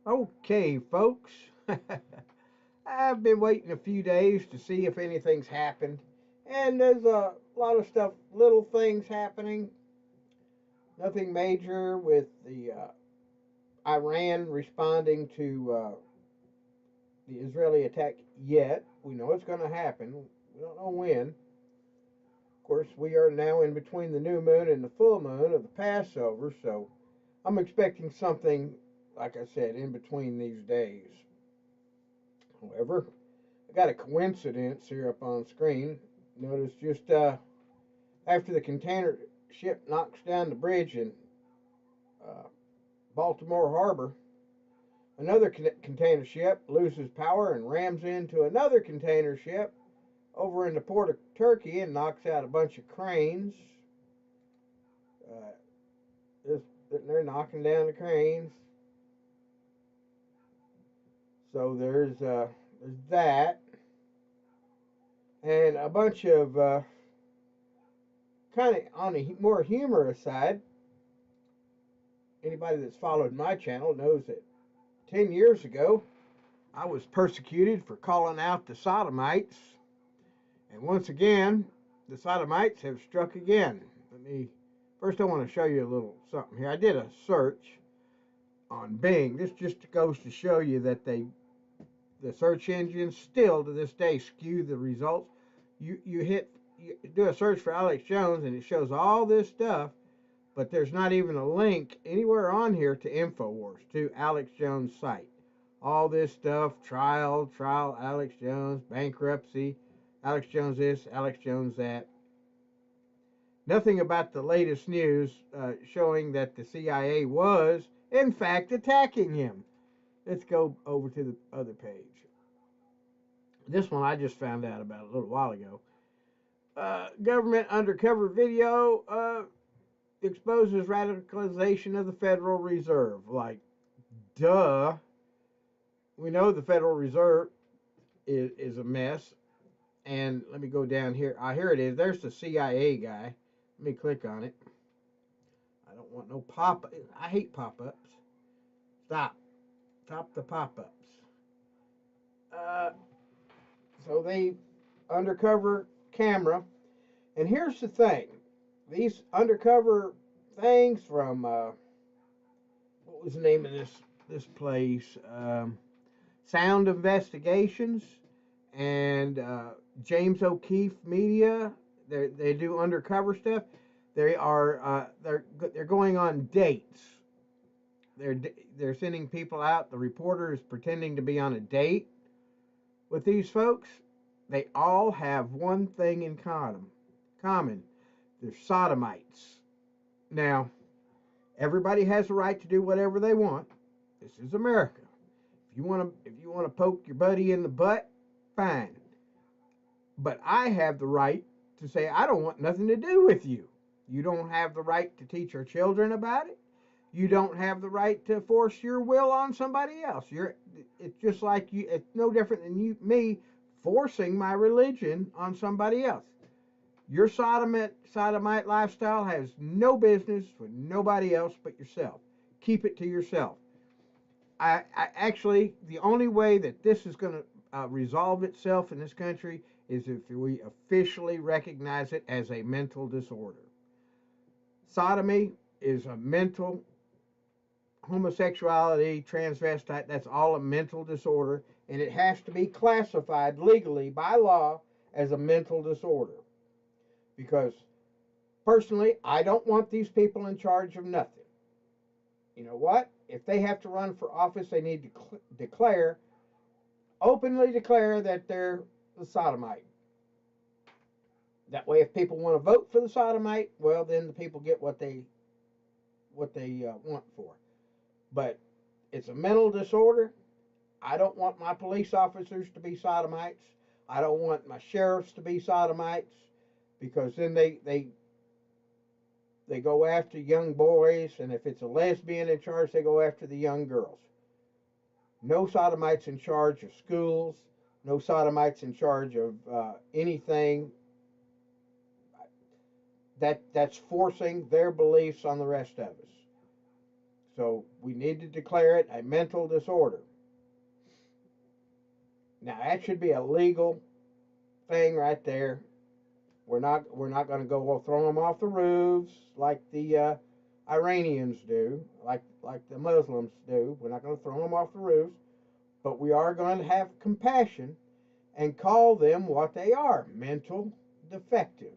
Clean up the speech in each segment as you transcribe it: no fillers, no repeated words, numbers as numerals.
Okay, folks. I've been waiting a few days to see if anything's happened. And there's a lot of stuff, little things happening. Nothing major with the Iran responding to the Israeli attack yet. We know it's going to happen. We don't know when. Of course, we are now in between the new moon and the full moon of the Passover, so I'm expecting something, like I said, in between these days. However, I got a coincidence here up on screen. Notice just after the container ship knocks down the bridge in uh, Baltimore Harbor, another container ship loses power and rams into another container ship over in the port of Turkey and knocks out a bunch of cranes. Uh, they're knocking down the cranes. So there's that, and a bunch of kind of on a more humorous side. Anybody that's followed my channel knows that 10 years ago I was persecuted for calling out the sodomites. And once again, the sodomites have struck again. First I want to show you a little something here. I did a search on Bing. This just goes to show you that the search engines still to this day skew the results. You do a search for Alex Jones and it shows all this stuff, but there's not even a link anywhere on here to InfoWars, to Alex Jones' site. All this stuff, trial, Alex Jones, bankruptcy, Alex Jones this, Alex Jones that. Nothing about the latest news showing that the CIA was, in fact, attacking him. Let's go over to the other page. This one I just found out about a little while ago. Government undercover video exposes radicalization of the Federal Reserve. Like, duh. We know the Federal Reserve is a mess. And let me go down here. Here it is. There's the CIA guy. Let me click on it. I don't want no pop. I hate pop-ups. Stop. Stop the pop-ups. Uh, so they undercover camera. And here's the thing. These undercover things from what was the name of this place? Sound Investigations and James O'Keefe Media. They do undercover stuff. They're going on dates. They're sending people out. The reporter is pretending to be on a date with these folks. They all have one thing in common. They're sodomites. Now, everybody has a right to do whatever they want. This is America. If you want to poke your buddy in the butt, fine. But I have the right to say I don't want nothing to do with you. You don't have the right to teach our children about it. You don't have the right to force your will on somebody else. It's just like you. It's no different than me forcing my religion on somebody else. Your sodomite lifestyle has no business with nobody else but yourself. Keep it to yourself. I actually, the only way that this is going to resolve itself in this country is if we officially recognize it as a mental disorder. Sodomy is a mental, homosexuality, transvestite, that's all a mental disorder, and it has to be classified legally by law as a mental disorder. Because personally, I don't want these people in charge of nothing. You know what? If they have to run for office, they need to openly declare that they're the sodomite. That way, if people want to vote for the sodomite, well, then the people get what they want for. But it's a mental disorder. I don't want my police officers to be sodomites. I don't want my sheriffs to be sodomites because then they go after young boys, and if it's a lesbian in charge, they go after the young girls. No sodomites in charge of schools. No sodomites in charge of anything that's forcing their beliefs on the rest of us. So we need to declare it a mental disorder. Now that should be a legal thing right there. We're not going to go throw them off the roofs like the Iranians do, like the Muslims do. We're not going to throw them off the roofs, but we are going to have compassion and call them what they are: mental defectives.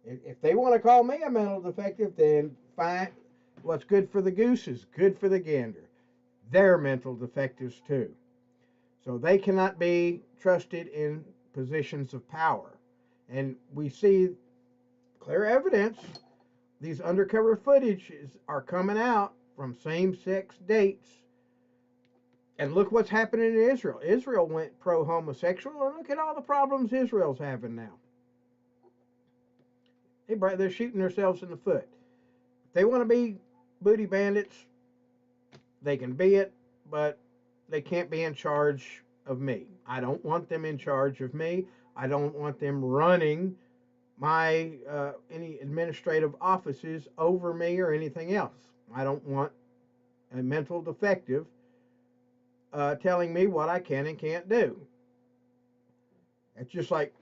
If they want to call me a mental defective, then fine. What's good for the goose is good for the gander. They're mental defectives too. So they cannot be trusted in positions of power. And we see clear evidence. These undercover footages are coming out from same-sex dates. And look what's happening in Israel. Israel went pro-homosexual, and look at all the problems Israel's having now. They're shooting themselves in the foot. If they want to be booty bandits, they can be it, but they can't be in charge of me. I don't want them in charge of me. I don't want them running my any administrative offices over me or anything else. I don't want a mental defective telling me what I can and can't do. It's just like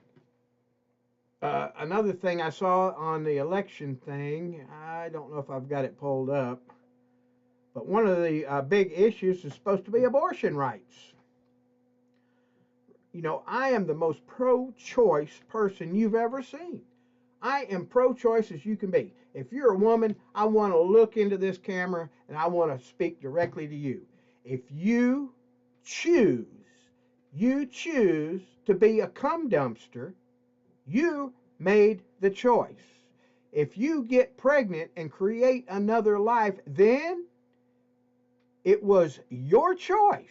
another thing I saw on the election thing. I don't know if I've got it pulled up, but one of the big issues is supposed to be abortion rights. You know, I am the most pro-choice person you've ever seen. I am pro-choice as you can be. If you're a woman, I want to look into this camera and I want to speak directly to you. If choose, you choose to be a cum dumpster, you made the choice. If you get pregnant and create another life, then it was your choice.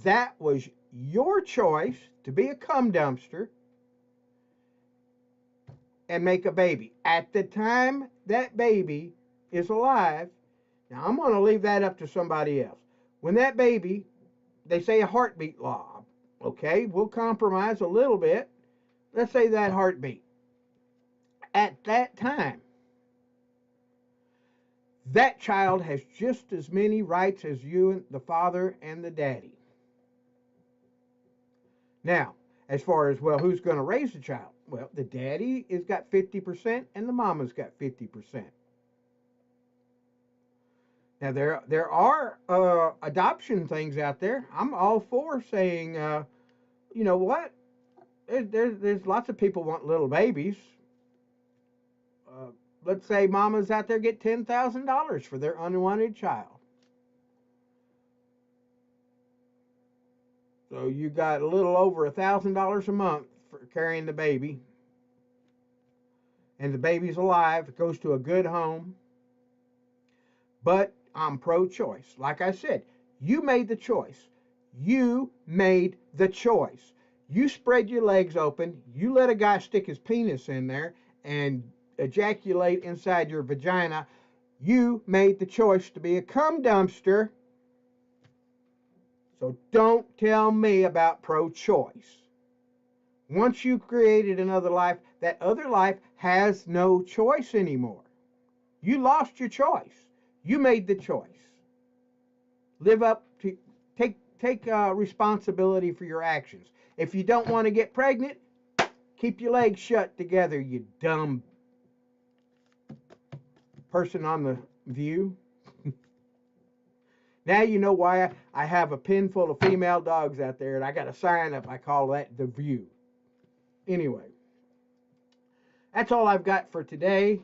That was your choice to be a cum dumpster and make a baby. At the time that baby is alive, now I'm going to leave that up to somebody else. When that baby, they say a heartbeat law. Okay, we'll compromise a little bit. Let's say that heartbeat. At that time, that child has just as many rights as you, the father and the daddy. Now, as far as, well, who's going to raise the child? Well, the daddy has got 50% and the mama's got 50%. Now, there are adoption things out there. I'm all for saying, you know what? There's lots of people want little babies. Let's say mamas out there get $10,000 for their unwanted child. So you got a little over $1,000 a month for carrying the baby. And the baby's alive. It goes to a good home. But I'm pro-choice. Like I said, you made the choice. You made the choice. You spread your legs open. You let a guy stick his penis in there and ejaculate inside your vagina. You made the choice to be a cum dumpster. So don't tell me about pro-choice. Once you've created another life, that other life has no choice anymore. You lost your choice. You made the choice. Live up to, take responsibility for your actions. If you don't want to get pregnant, keep your legs shut together, you dumb person on the View. Now you know why I have a pen full of female dogs out there, and I got a sign up. I call that The View. Anyway, that's all I've got for today,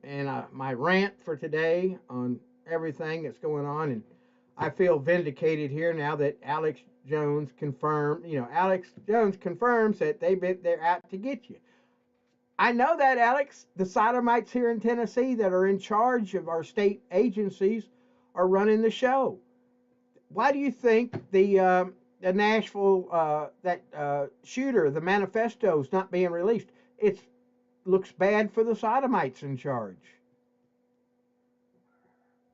and my rant for today on everything that's going on. And I feel vindicated here now that Alex Jones confirmed. Alex Jones confirms that they're out to get you. I know that, Alex. The sodomites here in Tennessee that are in charge of our state agencies are running the show. Why do you think the Nashville shooter, the manifesto, is not being released? It looks bad for the sodomites in charge.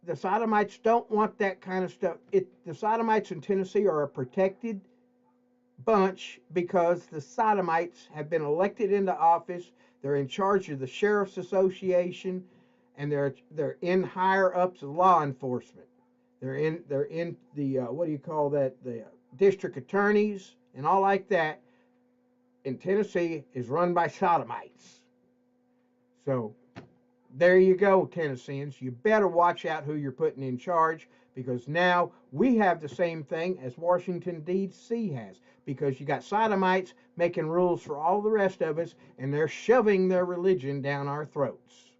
The sodomites don't want that kind of stuff. The sodomites in Tennessee are a protected bunch because the sodomites have been elected into office. They're in charge of the Sheriff's Association. and they're in higher ups of law enforcement. They're in the what do you call that? The district attorneys and all like that. In Tennessee is run by sodomites. So there you go, Tennesseans. You better watch out who you're putting in charge, because now we have the same thing as Washington, D.C. has. Because you got sodomites making rules for all the rest of us, and they're shoving their religion down our throats.